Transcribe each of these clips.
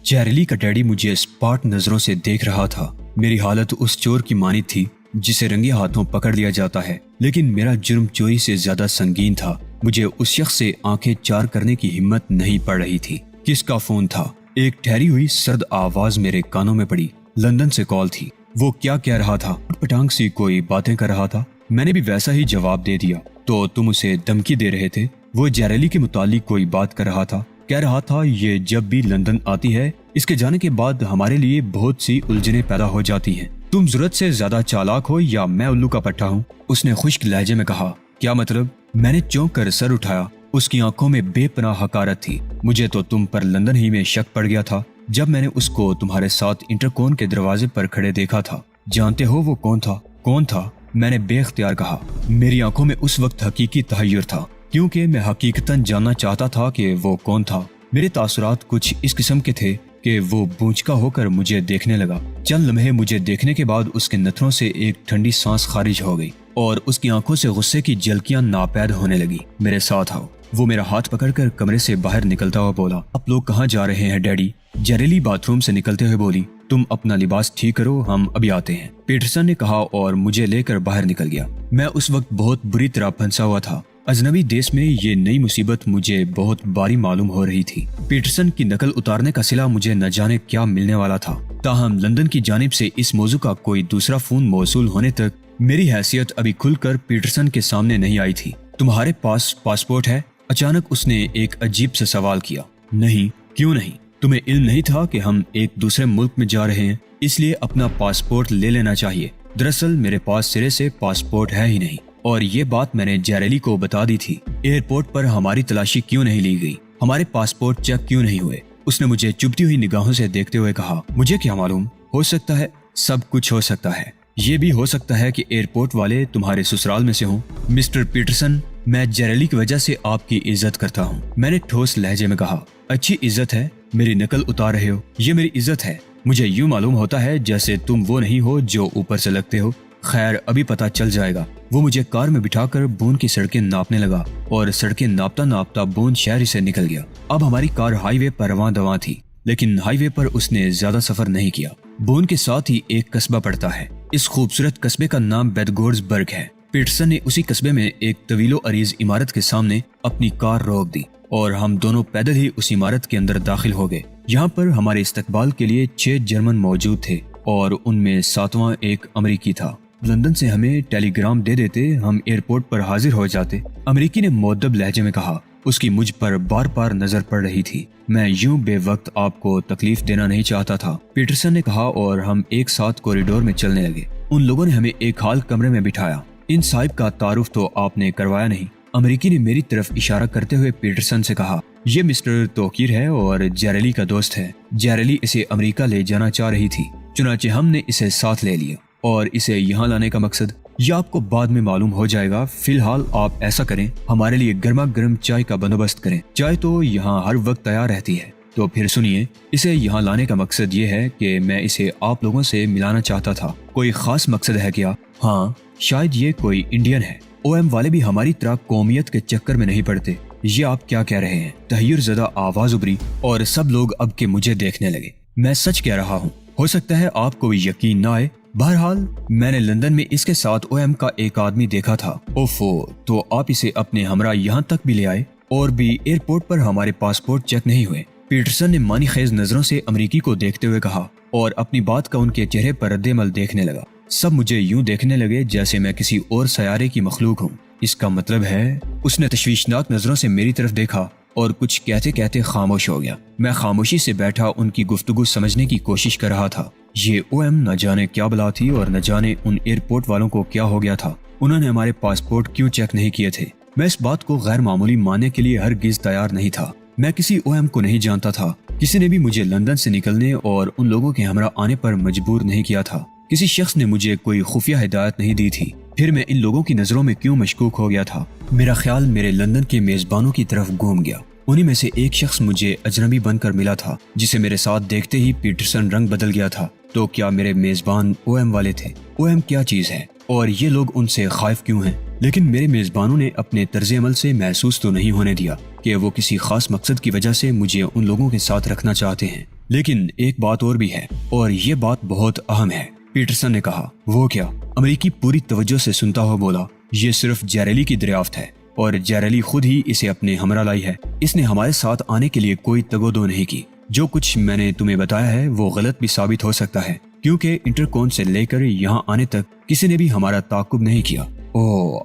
جیریلی کا ڈیڈی مجھے اسپاٹ نظروں سے دیکھ رہا تھا۔ میری حالت اس چور کی مانی تھی جسے رنگے ہاتھوں پکڑ لیا جاتا ہے، لیکن میرا جرم چوری سے زیادہ سنگین تھا۔ مجھے اس شخص سے آنکھیں چار کرنے کی ہمت نہیں پڑ رہی تھی۔ کس کا فون تھا؟ ایک ٹھہری ہوئی سرد آواز میرے کانوں میں پڑی۔ لندن سے کال تھی۔ وہ کیا کہہ رہا تھا؟ پٹانگ سی کوئی باتیں کر رہا تھا۔ میں نے بھی ویسا ہی جواب دے دیا۔ تو تم اسے دھمکی دے رہے تھے؟ وہ جیریلی کے متعلق کوئی بات کر رہا تھا، کہہ رہا تھا یہ جب بھی لندن آتی ہے اس کے جانے کے بعد ہمارے لیے بہت سی الجھنیں پیدا ہو جاتی ہیں۔ تم ضرورت سے زیادہ چالاک ہو یا میں الو کا پٹھا ہوں؟ اس نے خشک لہجے میں کہا۔ کیا مطلب؟ میں نے چونک کر سر اٹھایا۔ اس کی آنکھوں میں بے پناہ حقارت تھی۔ مجھے تو تم پر لندن ہی میں شک پڑ گیا تھا جب میں نے اس کو تمہارے ساتھ انٹرکون کے دروازے پر کھڑے دیکھا تھا۔ جانتے ہو وہ کون تھا؟ کون تھا؟ میں نے بے اختیار کہا۔ میری آنکھوں میں اس وقت حقیقی تحیر تھا کیونکہ میں حقیقتاً جاننا چاہتا تھا کہ وہ کون تھا۔ میرے تاثرات کچھ اس قسم کے تھے کہ وہ بونچکا ہو کر مجھے دیکھنے لگا۔ چند لمحے مجھے دیکھنے کے بعد اس کے نتنوں سے ایک ٹھنڈی سانس خارج ہو گئی اور اس کی آنکھوں سے غصے کی جھلکیاں ناپید ہونے لگی۔ میرے ساتھ آؤ۔ وہ میرا ہاتھ پکڑ کر کمرے سے باہر نکلتا ہوا بولا۔ آپ لوگ کہاں جا رہے ہیں ڈیڈی؟ جیریلی باتھ روم سے نکلتے ہوئے بولی۔ تم اپنا لباس ٹھیک کرو، ہم ابھی آتے ہیں، پیٹرسن نے کہا اور مجھے لے کر باہر نکل گیا۔ میں اس وقت بہت بری طرح پھنسا ہوا تھا۔ اجنبی دیس میں یہ نئی مصیبت مجھے بہت باری معلوم ہو رہی تھی۔ پیٹرسن کی نقل اتارنے کا صلہ مجھے نہ جانے کیا ملنے والا تھا۔ تاہم لندن کی جانب سے اس موضوع کا کوئی دوسرا فون موصول ہونے تک میری حیثیت ابھی کھل کر پیٹرسن کے سامنے نہیں آئی تھی۔ تمہارے پاس پاسپورٹ ہے؟ اچانک اس نے ایک عجیب سے سوال کیا۔ نہیں۔ کیوں نہیں؟ تمہیں علم نہیں تھا کہ ہم ایک دوسرے ملک میں جا رہے ہیں، اس لیے اپنا پاسپورٹ لے لینا چاہیے۔ دراصل میرے پاس سرے سے پاسپورٹ ہے ہی نہیں، اور یہ بات میں نے جیریلی کو بتا دی تھی۔ ایئرپورٹ پر ہماری تلاشی کیوں نہیں لی گئی؟ ہمارے پاسپورٹ چیک کیوں نہیں ہوئے؟ اس نے مجھے چبھتی ہوئی نگاہوں سے دیکھتے ہوئے کہا۔ مجھے کیا معلوم؟ ہو سکتا ہے، سب کچھ ہو سکتا ہے۔ یہ بھی ہو سکتا ہے کہ ایئرپورٹ والے تمہارے سسرال میں سے ہوں۔ مسٹر پیٹرسن، میں جیریلی کی وجہ سے آپ کی عزت کرتا ہوں، میں نے ٹھوس لہجے میں کہا۔ اچھی عزت ہے؟ میری نقل اتار رہے ہو؟ یہ میری عزت ہے۔ مجھے یوں معلوم ہوتا ہے جیسے تم وہ نہیں ہو جو اوپر سے لگتے ہو۔ خیر، ابھی پتہ چل جائے گا۔ وہ مجھے کار میں بٹھا کر بون کی سڑکیں ناپنے لگا اور سڑکیں ناپتا ناپتا بون شہر سے نکل گیا۔ اب ہماری کار ہائی وے پر رواں دواں تھی، لیکن ہائی وے پر اس نے زیادہ سفر نہیں کیا۔ بون کے ساتھ ہی ایک قصبہ پڑتا ہے۔ اس خوبصورت قصبے کا نام بیدگورز برگ ہے۔ پیٹرسن نے اسی قصبے میں ایک طویل و عریض عمارت کے سامنے اپنی کار روک دی اور ہم دونوں پیدل ہی اس عمارت کے اندر داخل ہو گئے۔ یہاں پر ہمارے استقبال کے لیے 6 جرمن موجود تھے اور ان میں 7واں ایک امریکی تھا۔ لندن سے ہمیں ٹیلی گرام دے دیتے، ہم ایئرپورٹ پر حاضر ہو جاتے، امریکی نے مؤدب لہجے میں کہا۔ اس کی مجھ پر بار بار نظر پڑ رہی تھی۔ میں یوں بے وقت آپ کو تکلیف دینا نہیں چاہتا تھا، پیٹرسن نے کہا، اور ہم ایک ساتھ کوریڈور میں چلنے لگے۔ ان لوگوں نے ہمیں ایک ہال کمرے میں بٹھایا۔ ان صاحب کا تعارف تو آپ نے کروایا نہیں، امریکی نے میری طرف اشارہ کرتے ہوئے پیٹرسن سے کہا۔ یہ مسٹر توقیر ہے اور جیریلی کا دوست ہے۔ جیریلی اسے امریکہ لے جانا چاہ رہی تھی، چنانچہ ہم نے اسے ساتھ لے لیا۔ اور اسے یہاں لانے کا مقصد یہ آپ کو بعد میں معلوم ہو جائے گا۔ فی الحال آپ ایسا کریں، ہمارے لیے گرما گرم چائے کا بندوبست کریں۔ چائے تو یہاں ہر وقت تیار رہتی ہے۔ تو پھر سنیے، اسے یہاں لانے کا مقصد یہ ہے کہ میں اسے آپ لوگوں سے ملانا چاہتا تھا۔ کوئی خاص مقصد ہے کیا؟ ہاں، شاید یہ کوئی انڈین ہے۔ او ایم والے بھی ہماری طرح قومیت کے چکر میں نہیں پڑتے۔ یہ آپ کیا کہہ رہے ہیں؟ تحیر زدہ آواز ابری اور سب لوگ اب کے مجھے دیکھنے لگے۔ میں سچ کہہ رہا ہوں، ہو سکتا ہے آپ کو یقین نہ آئے، بہرحال میں نے لندن میں اس کے ساتھ او ایم کا ایک آدمی دیکھا تھا۔ اوفو، تو آپ اسے اپنے ہمراہ یہاں تک بھی لے آئے اور بھی ایئرپورٹ پر ہمارے پاسپورٹ چیک نہیں ہوئے؟ پیٹرسن نے معنی خیز نظروں سے امریکی کو دیکھتے ہوئے کہا اور اپنی بات کا ان کے چہرے پر رد عمل دیکھنے لگا۔ سب مجھے یوں دیکھنے لگے جیسے میں کسی اور سیارے کی مخلوق ہوں۔ اس کا مطلب ہے، اس نے تشویشناک نظروں سے میری طرف دیکھا اور کچھ کہتے کہتے خاموش ہو گیا۔ میں خاموشی سے بیٹھا ان کی گفتگو سمجھنے کی کوشش کر رہا تھا۔ یہ او ایم نہ جانے کیا بلا تھی اور نہ جانے ان ایئرپورٹ والوں کو کیا ہو گیا تھا۔ انہوں نے ہمارے پاسپورٹ کیوں چیک نہیں کیے تھے؟ میں اس بات کو غیر معمولی ماننے کے لیے ہرگز تیار نہیں تھا۔ میں کسی او ایم کو نہیں جانتا تھا۔ کسی نے بھی مجھے لندن سے نکلنے اور ان لوگوں کے ہمراہ آنے پر مجبور نہیں کیا تھا۔ کسی شخص نے مجھے کوئی خفیہ ہدایت نہیں دی تھی۔ پھر میں ان لوگوں کی نظروں میں کیوں مشکوک ہو گیا تھا؟ میرا خیال میرے لندن کے میزبانوں کی طرف گھوم گیا۔ انہی میں سے ایک شخص مجھے اجنبی بن کر ملا تھا، جسے میرے ساتھ دیکھتے ہی پیٹرسن رنگ بدل گیا تھا۔ تو کیا میرے میزبان او ایم والے تھے؟ او ایم کیا چیز ہے اور یہ لوگ ان سے خائف کیوں ہیں؟ لیکن میرے میزبانوں نے اپنے طرز عمل سے محسوس تو نہیں ہونے دیا کہ وہ کسی خاص مقصد کی وجہ سے مجھے ان لوگوں کے ساتھ رکھنا چاہتے ہیں۔ لیکن ایک بات اور بھی ہے، اور یہ بات بہت اہم ہے، پیٹرسن نے کہا۔ وہ کیا؟ امریکی پوری توجہ سے سنتا ہوا بولا۔ یہ صرف جیریلی کی دریافت ہے، اور جیریلی خود ہی اسے اپنے ہمراہ لائی ہے۔ اس نے ہمارے ساتھ آنے کے لیے کوئی تگودو نہیں کی۔ جو کچھ میں نے تمہیں بتایا ہے وہ غلط بھی ثابت ہو سکتا ہے، کیونکہ انٹرکون سے لے کر یہاں آنے تک کسی نے بھی ہمارا تعاقب نہیں کیا۔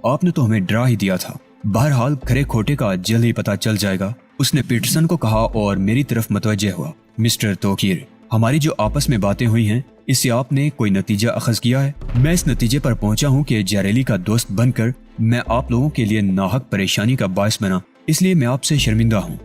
آپ نے تو ہمیں ڈرا ہی دیا تھا۔ بہرحال کھرے کھوٹے کا جلد ہی پتہ چل جائے گا، اس نے پیٹرسن کو کہا اور میری طرف متوجہ ہوا۔ مسٹر توکیر، ہماری جو آپس میں باتیں ہوئی ہیں، اس سے آپ نے کوئی نتیجہ اخذ کیا ہے؟ میں اس نتیجے پر پہنچا ہوں کہ جیریلی کا دوست بن کر میں آپ لوگوں کے لیے ناحق پریشانی کا باعث بنا، اس لیے میں آپ سے شرمندہ ہوں۔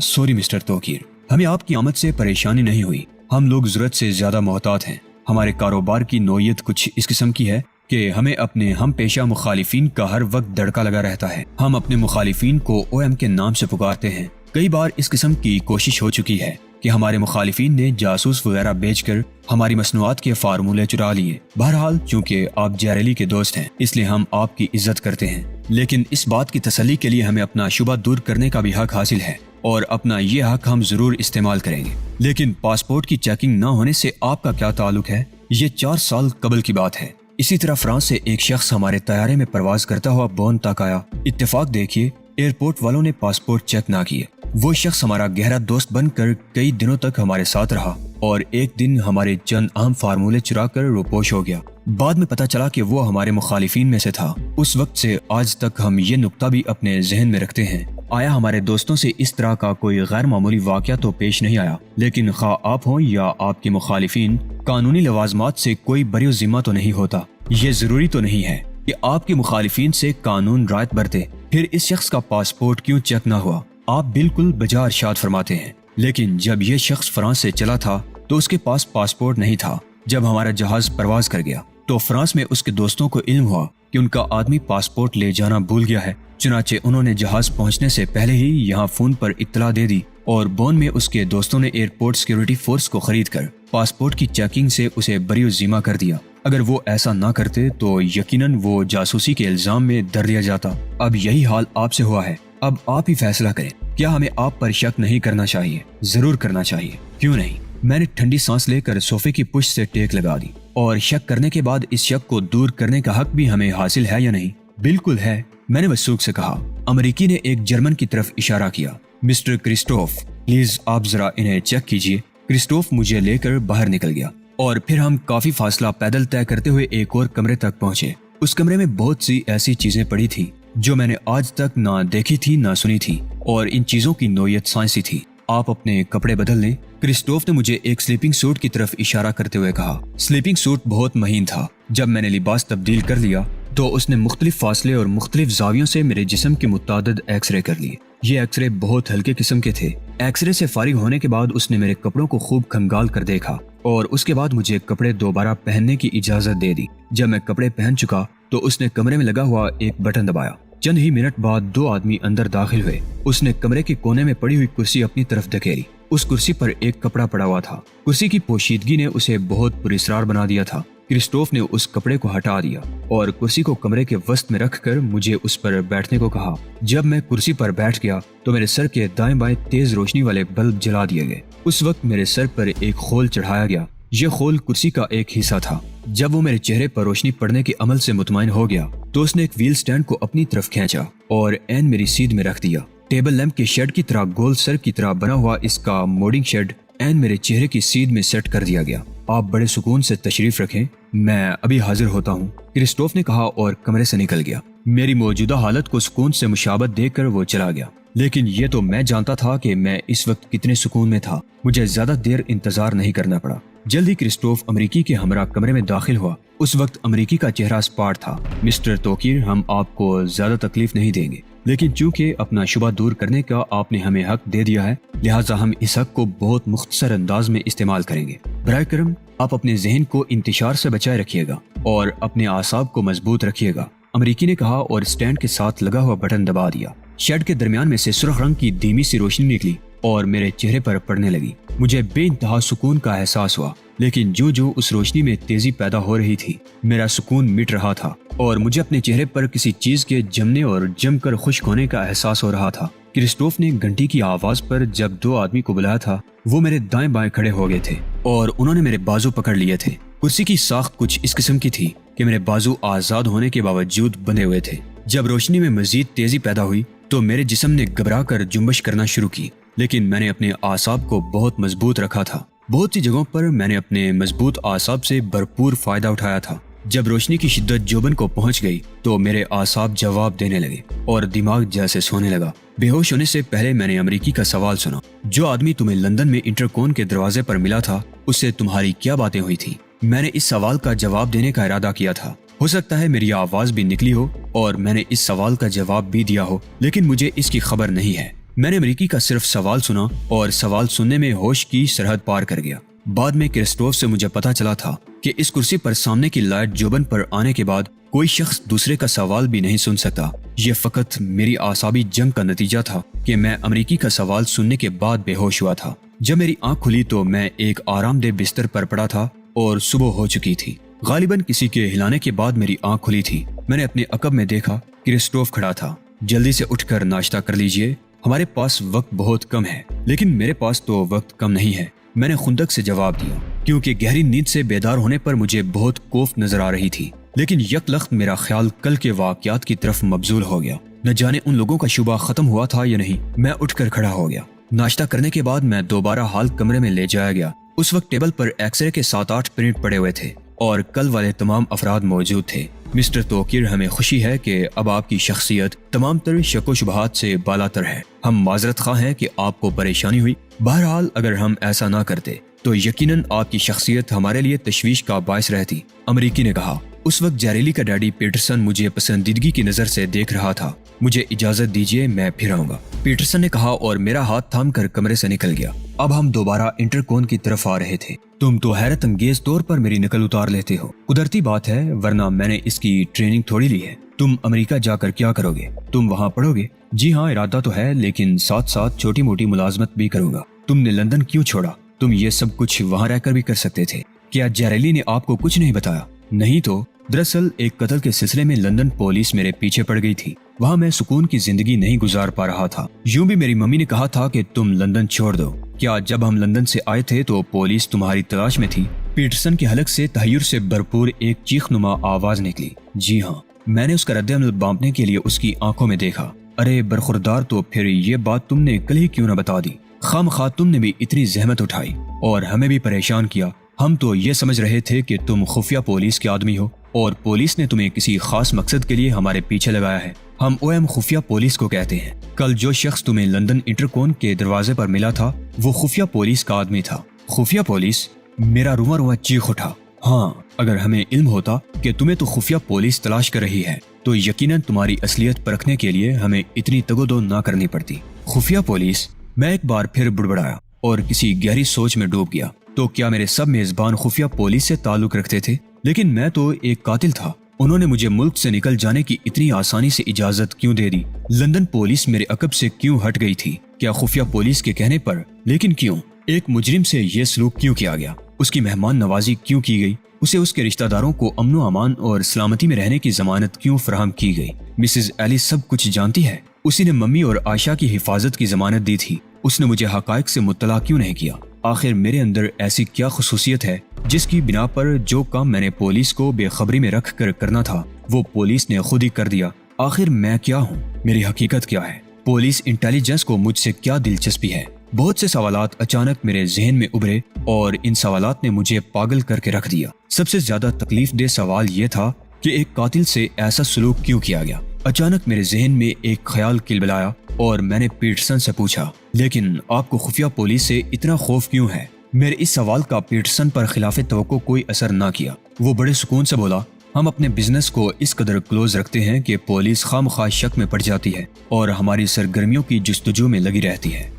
سوری مسٹر توکیر، ہمیں آپ کی آمد سے پریشانی نہیں ہوئی۔ ہم لوگ ضرورت سے زیادہ محتاط ہیں۔ ہمارے کاروبار کی نوعیت کچھ اس قسم کی ہے کہ ہمیں اپنے ہم پیشہ مخالفین کا ہر وقت دڑکا لگا رہتا ہے۔ ہم اپنے مخالفین کو OM کے نام سے پکارتے ہیں۔ کئی بار اس قسم کی کوشش ہو چکی ہے کہ ہمارے مخالفین نے جاسوس وغیرہ بیچ کر ہماری مصنوعات کے فارمولے چرا لیے۔ بہرحال چونکہ آپ جیریلی کے دوست ہیں، اس لیے ہم آپ کی عزت کرتے ہیں، لیکن اس بات کی تسلی کے لیے ہمیں اپنا شبہ دور کرنے کا بھی حق حاصل ہے، اور اپنا یہ حق ہم ضرور استعمال کریں گے۔ لیکن پاسپورٹ کی چیکنگ نہ ہونے سے آپ کا کیا تعلق ہے؟ یہ 4 سال قبل کی بات ہے۔ اسی طرح فرانس سے ایک شخص ہمارے طیارے میں پرواز کرتا ہوا بون تک آیا۔ اتفاق دیکھیے، ایئرپورٹ والوں نے پاسپورٹ چیک نہ کیے۔ وہ شخص ہمارا گہرا دوست بن کر کئی دنوں تک ہمارے ساتھ رہا، اور ایک دن ہمارے چند اہم فارمولے چرا کر روپوش ہو گیا۔ بعد میں پتہ چلا کہ وہ ہمارے مخالفین میں سے تھا۔ اس وقت سے آج تک ہم یہ نقطہ بھی اپنے ذہن میں رکھتے ہیں۔ آیا ہمارے دوستوں سے اس طرح کا کوئی غیر معمولی واقعہ تو پیش نہیں آیا، لیکن خواہ آپ ہوں یا آپ کے مخالفین، قانونی لوازمات سے کوئی بری و ذمہ تو نہیں ہوتا۔ یہ ضروری تو نہیں ہے کہ آپ کے مخالفین سے قانون رعایت برتے، پھر اس شخص کا پاسپورٹ کیوں چیک نہ ہوا؟ آپ بالکل بجا ارشاد فرماتے ہیں، لیکن جب یہ شخص فرانس سے چلا تھا تو اس کے پاس پاسپورٹ نہیں تھا۔ جب ہمارا جہاز پرواز کر گیا تو فرانس میں اس کے دوستوں کو علم ہوا کہ ان کا آدمی پاسپورٹ لے جانا بھول گیا ہے، چنانچہ انہوں نے جہاز پہنچنے سے پہلے ہی یہاں فون پر اطلاع دے دی، اور بون میں اس کے دوستوں نے ایئرپورٹ سیکیورٹی فورس کو خرید کر پاسپورٹ کی چیکنگ سے اسے بری و ذمہ کر دیا۔ اگر وہ ایسا نہ کرتے تو یقیناً وہ جاسوسی کے الزام میں در دیا جاتا۔ اب یہی حال آپ سے ہوا ہے۔ اب آپ ہی فیصلہ کریں، کیا ہمیں آپ پر شک نہیں کرنا چاہیے؟ ضرور کرنا چاہیے، کیوں نہیں؟ میں نے ٹھنڈی سانس لے کر صوفے کی پشت سے ٹیک لگا دی۔ اور شک کرنے کے بعد اس شک کو دور کرنے کا حق بھی ہمیں حاصل ہے یا نہیں؟ بالکل ہے، میں نے وثوق سے کہا۔ امریکی نے ایک جرمن کی طرف اشارہ کیا۔ مسٹر کرسٹوف، پلیز آپ ذرا انہیں چیک کیجئے۔ کرسٹوف مجھے لے کر باہر نکل گیا، اور پھر ہم کافی فاصلہ پیدل طے کرتے ہوئے ایک اور کمرے تک پہنچے۔ اس کمرے میں بہت سی ایسی چیزیں پڑی تھی جو میں نے آج تک نہ دیکھی تھی نہ سنی تھی، اور ان چیزوں کی نوعیت سائنسی تھی۔ آپ اپنے کپڑے بدل لیں، کرسٹوف نے مجھے ایک سلیپنگ سوٹ کی طرف اشارہ کرتے ہوئے کہا۔ سلیپنگ سوٹ بہت مہین تھا۔ جب میں نے لباس تبدیل کر لیا تو اس نے مختلف فاصلے اور مختلف زاویوں سے میرے جسم کے متعدد ایکس رے کر لیے۔ یہ ایکس رے بہت ہلکے قسم کے تھے۔ ایکس رے سے فارغ ہونے کے بعد اس نے میرے کپڑوں کو خوب کھنگال کر دیکھا، اور اس کے بعد مجھے کپڑے دوبارہ پہننے کی اجازت دے دی۔ جب میں کپڑے پہن چکا تو اس نے کمرے میں لگا ہوا ایک بٹن دبایا۔ چند ہی منٹ بعد 2 آدمی اندر داخل ہوئے۔ اس نے کمرے کے کونے میں پڑی ہوئی کرسی اپنی طرف دھکیلی۔ اس کرسی پر ایک کپڑا پڑا ہوا تھا۔ کرسی کی پوشیدگی نے اسے بہت پراسرار بنا دیا تھا۔ کرسٹوف نے اس کپڑے کو ہٹا دیا اور کرسی کو کمرے کے وسط میں رکھ کر مجھے اس پر بیٹھنے کو کہا۔ جب میں کرسی پر بیٹھ گیا تو میرے سر کے دائیں بائیں تیز روشنی والے بلب جلا دیے گئے۔ اس وقت میرے سر پر ایک خول چڑھایا گیا۔ یہ خول کرسی کا ایک حصہ تھا۔ جب وہ میرے چہرے پر روشنی پڑنے کے عمل سے مطمئن ہو گیا تو اس نے ایک ویل سٹینڈ کو اپنی طرف کھینچا اور عین میری سیدھ میں رکھ دیا۔ ٹیبل لیمپ کے شیڈ کی طرح گول سر کی طرح بنا ہوا اس کا موڈنگ شیڈ عین میرے چہرے کی سیدھ میں سیٹ کر دیا گیا۔ آپ بڑے سکون سے تشریف رکھیں، میں ابھی حاضر ہوتا ہوں، کرسٹوف نے کہا اور کمرے سے نکل گیا۔ میری موجودہ حالت کو سکون سے مشابہت دے کر وہ چلا گیا، لیکن یہ تو میں جانتا تھا کہ میں اس وقت کتنے سکون میں تھا۔ مجھے زیادہ دیر انتظار نہیں کرنا پڑا۔ جلد ہی کرسٹوف امریکی کے ہمراہ کمرے میں داخل ہوا۔ اس وقت امریکی کا چہرہ اسپاٹ تھا۔ مسٹر توکیر، ہم آپ کو زیادہ تکلیف نہیں دیں گے، لیکن چونکہ اپنا شبہ دور کرنے کا آپ نے ہمیں حق دے دیا ہے، لہٰذا ہم اس حق کو بہت مختصر انداز میں استعمال کریں گے۔ برائے کرم آپ اپنے ذہن کو انتشار سے بچائے رکھیے گا اور اپنے اعصاب کو مضبوط رکھیے گا، امریکی نے کہا اور اسٹینڈ کے ساتھ لگا ہوا بٹن دبا دیا۔ شیڈ کے درمیان میں سے سرخ رنگ کی دھیمی سی روشنی نکلی اور میرے چہرے پر پڑنے لگی۔ مجھے بے انتہا سکون کا احساس ہوا، لیکن جو جو اس روشنی میں تیزی پیدا ہو رہی تھی، میرا سکون مٹ رہا تھا اور مجھے اپنے چہرے پر کسی چیز کے جمنے اور جم کر خشک ہونے کا احساس ہو رہا تھا۔ کرسٹوف نے گھنٹی کی آواز پر جب 2 آدمی کو بلایا تھا وہ میرے دائیں بائیں کھڑے ہو گئے تھے اور انہوں نے میرے بازو پکڑ لیے تھے۔ کرسی کی ساخت کچھ اس قسم کی تھی کہ میرے بازو آزاد ہونے کے باوجود بندھے ہوئے تھے۔ جب روشنی میں مزید تیزی پیدا ہوئی تو میرے جسم نے گھبرا کر جنبش کرنا شروع کی، لیکن میں نے اپنے اعصاب کو بہت مضبوط رکھا تھا۔ بہت سی جگہوں پر میں نے اپنے مضبوط اعصاب سے بھرپور فائدہ اٹھایا تھا۔ جب روشنی کی شدت جوبن کو پہنچ گئی تو میرے اعصاب جواب دینے لگے اور دماغ جیسے سونے لگا۔ بے ہوش ہونے سے پہلے میں نے امریکی کا سوال سنا، جو آدمی تمہیں لندن میں انٹرکون کے دروازے پر ملا تھا اس سے تمہاری کیا باتیں ہوئی تھی؟ میں نے اس سوال کا جواب دینے کا ارادہ کیا تھا۔ ہو سکتا ہے میری آواز بھی نکلی ہو اور میں نے اس سوال کا جواب بھی دیا ہو، لیکن مجھے اس کی خبر نہیں ہے۔ میں نے امریکی کا صرف سوال سنا اور سوال سننے میں ہوش کی سرحد پار کر گیا۔ بعد میں کرسٹوف سے مجھے پتا چلا تھا کہ اس کرسی پر سامنے کی لائٹ جوبن پر آنے کے بعد کوئی شخص دوسرے کا سوال بھی نہیں سن سکتا۔ یہ فقط میری اعصابی جنگ کا نتیجہ تھا کہ میں امریکی کا سوال سننے کے بعد بے ہوش ہوا تھا۔ جب میری آنکھ کھلی تو میں ایک آرام دہ بستر پر پڑا تھا اور صبح ہو چکی تھی۔ غالباً کسی کے ہلانے کے بعد میری آنکھ کھلی تھی۔ میں نے اپنے عقب میں دیکھا کرسٹوف کھڑا تھا۔ جلدی سے اٹھ کر ناشتہ کر لیجئے، ہمارے پاس وقت بہت کم ہے۔ لیکن میرے پاس تو وقت کم نہیں ہے، میں نے خندق سے جواب دیا، کیونکہ گہری نیند سے بیدار ہونے پر مجھے بہت کوفت نظر آ رہی تھی۔ لیکن یک لخت میرا خیال کل کے واقعات کی طرف مبذول ہو گیا۔ نہ جانے ان لوگوں کا شبہ ختم ہوا تھا یا نہیں۔ میں اٹھ کر کھڑا ہو گیا۔ ناشتہ کرنے کے بعد میں دوبارہ ہال کمرے میں لے جایا گیا۔ اس وقت ٹیبل پر ایکس رے کے 7-8 پرنٹ پڑے ہوئے تھے اور کل والے تمام افراد موجود تھے۔ مسٹر توقیر، ہمیں خوشی ہے کہ اب آپ کی شخصیت تمام تر شک و شبہات سے بالاتر ہے۔ ہم معذرت خواہ ہیں کہ آپ کو پریشانی ہوئی۔ بہرحال اگر ہم ایسا نہ کرتے تو یقیناً آپ کی شخصیت ہمارے لیے تشویش کا باعث رہتی، امریکی نے کہا۔ اس وقت جیریلی کا ڈیڈی پیٹرسن مجھے پسندیدگی کی نظر سے دیکھ رہا تھا۔ مجھے اجازت دیجیے، میں پھر آؤں گا، پیٹرسن نے کہا اور میرا ہاتھ تھام کر کمرے سے نکل گیا۔ اب ہم دوبارہ انٹرکون کی طرف آ رہے تھے۔ تم تو حیرت انگیز طور پر میری نقل اتار لیتے ہو۔ قدرتی بات ہے، ورنہ میں نے اس کی ٹریننگ تھوڑی لی ہے۔ تم امریکہ جا کر کیا کرو گے؟ تم وہاں پڑھو گے؟ جی ہاں، ارادہ تو ہے، لیکن ساتھ ساتھ چھوٹی موٹی ملازمت بھی کروں گا۔ تم نے لندن کیوں چھوڑا؟ تم یہ سب کچھ وہاں رہ کر بھی کر سکتے تھے۔ کیا جیریلی نے آپ کو کچھ نہیں بتایا؟ نہیں تو دراصل ایک قتل کے سلسلے میں لندن پولیس میرے پیچھے پڑ گئی تھی۔ وہاں میں سکون کی زندگی نہیں گزار پا رہا تھا۔ یوں بھی میری ممی نے کہا تھا کہ تم لندن چھوڑ دو۔ کیا جب ہم لندن سے آئے تھے تو پولیس تمہاری تلاش میں تھی؟ پیٹرسن کے حلق سے تحیر سے بھرپور ایک چیخ نما آواز نکلی۔ جی ہاں، میں نے اس کا رد عمل بانپنے کے لیے اس کی آنکھوں میں دیکھا۔ ارے برخوردار، تو پھر یہ بات تم نے کل ہی کیوں نہ بتا دی؟ خواہ تم نے بھی اتنی زحمت اٹھائی اور ہمیں بھی پریشان کیا۔ ہم تو یہ سمجھ رہے تھے کہ تم خفیہ پولیس کے آدمی ہو اور پولیس نے تمہیں کسی خاص مقصد کے لیے ہمارے پیچھے لگایا ہے۔ ہم اویم خفیہ پولیس کو کہتے ہیں۔ کل جو شخص تمہیں لندن انٹرکون کے دروازے پر ملا تھا وہ خفیہ پولیس کا آدمی تھا۔ خفیہ پولیس؟ میرا رواں چیخ اٹھا۔ ہاں، اگر ہمیں علم ہوتا کہ تمہیں تو خفیہ پولیس تلاش کر رہی ہے تو یقیناً تمہاری اصلیت پرکھنے کے لیے ہمیں اتنی تگودو نہ کرنی پڑتی۔ خفیہ پولیس؟ میں ایک بار پھر بڑبڑایا اور کسی گہری سوچ میں ڈوب گیا۔ تو کیا میرے سب میزبان خفیہ پولیس سے تعلق رکھتے تھے؟ لیکن میں تو ایک قاتل تھا۔ انہوں نے مجھے ملک سے نکل جانے کی اتنی آسانی سے اجازت کیوں دے دی؟ لندن پولیس میرے عقب سے کیوں ہٹ گئی تھی؟ کیا خفیہ پولیس کے کہنے پر؟ لیکن کیوں؟ ایک مجرم سے یہ سلوک کیوں کیا گیا؟ اس کی مہمان نوازی کیوں کی گئی؟ اسے اس کے رشتہ داروں کو امن و امان اور سلامتی میں رہنے کی ضمانت کیوں فراہم کی گئی؟ مسز ایلس سب کچھ جانتی ہے۔ اسی نے ممی اور عائشہ کی حفاظت کی ضمانت دی تھی۔ اس نے مجھے حقائق سے مطلع کیوں نہیں کیا؟ آخر میرے اندر ایسی کیا خصوصیت ہے جس کی بنا پر جو کام میں نے پولیس کو بے خبری میں رکھ کر کرنا تھا وہ پولیس نے خود ہی کر دیا؟ آخر میں کیا ہوں؟ میری حقیقت کیا ہے؟ پولیس انٹیلیجنس کو مجھ سے کیا دلچسپی ہے؟ بہت سے سوالات اچانک میرے ذہن میں ابھرے اور ان سوالات نے مجھے پاگل کر کے رکھ دیا۔ سب سے زیادہ تکلیف دہ سوال یہ تھا کہ ایک قاتل سے ایسا سلوک کیوں کیا گیا؟ اچانک میرے ذہن میں ایک خیال کلبلایا اور میں نے پیٹرسن سے پوچھا، لیکن آپ کو خفیہ پولیس سے اتنا خوف کیوں ہے؟ میرے اس سوال کا پیٹرسن پر خلاف توقع کوئی اثر نہ کیا۔ وہ بڑے سکون سے بولا، ہم اپنے بزنس کو اس قدر کلوز رکھتے ہیں کہ پولیس خواہ مخواہ شک میں پڑ جاتی ہے اور ہماری سرگرمیوں کی جستجو میں لگی رہتی ہے۔